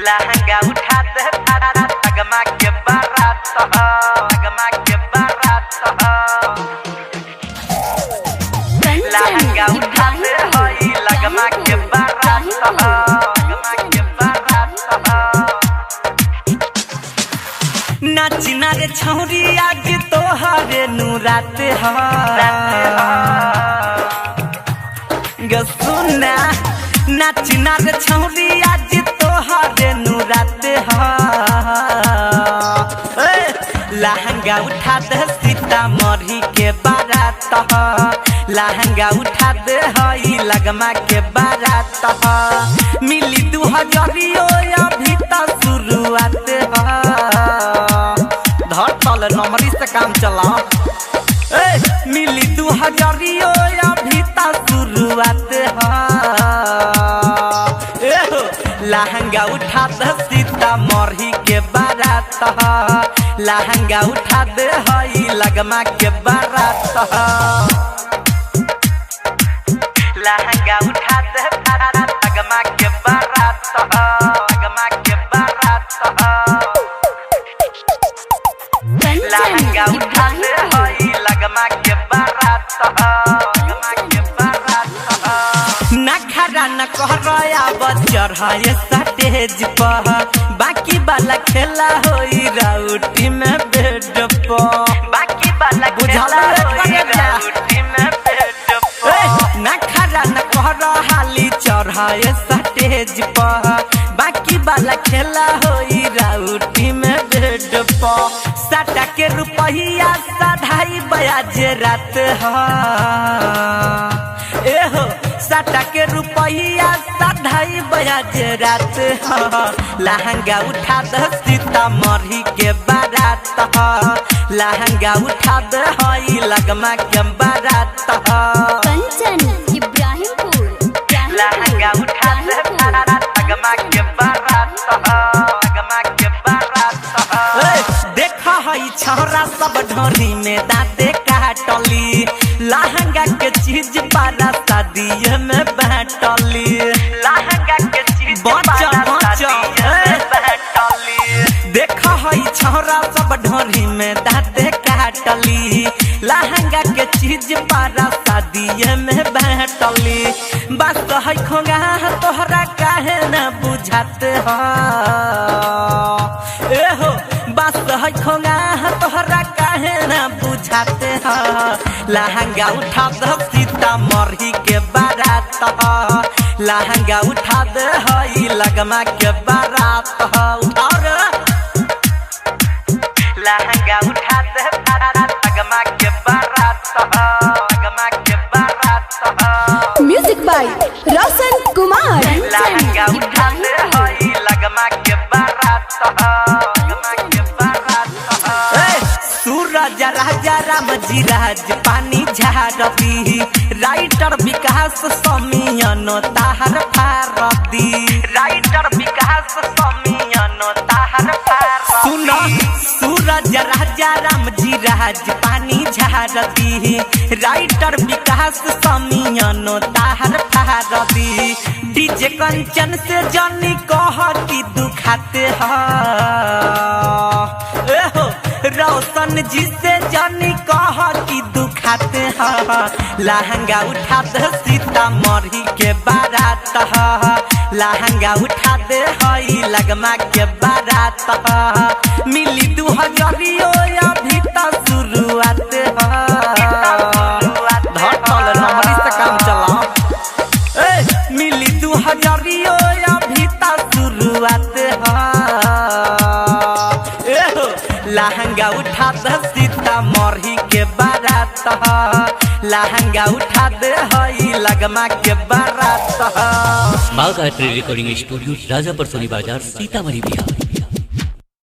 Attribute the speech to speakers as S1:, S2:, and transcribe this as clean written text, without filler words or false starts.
S1: लहंगा उठा दे लगमा के बारात लगमा के बारात लहंगा उठा दे लगमा के बारात लगमा के बारात नाची ना रे छौरी आज तोहरे नुरात ग सुना नाची ना रे छौरी आज तोहरे नुरात लहंगा उठा दे सीतामढ़ी के बारात लहंगा उठा दे हई लगमा के बारात मिली 2000 अभी तो शुरुआत धर तल नंबरी से काम चला मिली 2000 अभी तो शुरुआत लहंगा उठा दे सीतामढ़ी के बारात लहंगा उठा दे हई लगमा के बारात लहंगा उठा दे लगमा के बारात लगमा के बारात लहंगा उठा दे हई लगमा के बारात लगमा के बारात नखरा न कहराया बचर है स्टेज पर बाकी वाला खेला होई राउटी में बेड पर बाकी वाला खेला होई राउटी में बेड पर नखरा न कहरा हाली चढ़ाए स्टेज पर बाकी वाला खेला होई राउटी में बेड पर साटा के रुपया साढ़ाई बयाज रात एहो साटा के रुपया साढ़ाई बयाज रात लहंगा उठा दे सीतामढ़ी के बारात लहंगा उठा दे हई लगमा के बारात
S2: कंचन इब्राहिमपुर
S1: लहंगा उठा दे लगमा के बारात लगमा के बारात देख हई छौरा सब ढोरी में दांते काटली लहंगा के चीज पारा शादी में बाटली लहंगा के चीज देख हई छौरा सब ढोरी में दांते काटली लहंगा के चीज पारा शादी में बाटली बस हई खोगा तोहरा काहे न बुझात एहो बस हई खोगा तोहरा काहे न बुझाते लहंगा उठा दे सीतामढ़ी के बारात लहंगा उठा दे हई लगमा के बारात उठार लहंगा उठा दे लगमा के बारात लगमा के बारात
S2: म्यूजिक बाय रोशन कुमार
S1: लहंगा उठा दे हई लगमा के बारात लगमा के बारात सूरज राजा राम जी राज पानी झारती राइटर विकास समियनो ताहर फारती राइटर विकास समियनो ताहर फारती सुनो सूरज राजा राम जी राज पानी झारती राइटर विकास समियनो ताहर फारती डीजे कंचन से जनी कहती दुखाते रोशन जी से जानी कह की दुखाते लहंगा उठा दे सीतामढ़ी के बारात लहंगा उठा दे हई लगमा के बारात मिली 2000 अभी तो शुरुआत धर नंबरी से काम चला मिली 2000 अभी तो शुरुआत लहंगा उठा दे सीतामढ़ी के बारात लहंगा उठा दे हई लगमा के बारात
S3: बाघ आर्ट रिकॉर्डिंग स्टूडियो राजापुर सोनी बाजार सीतामढ़ी बिहार।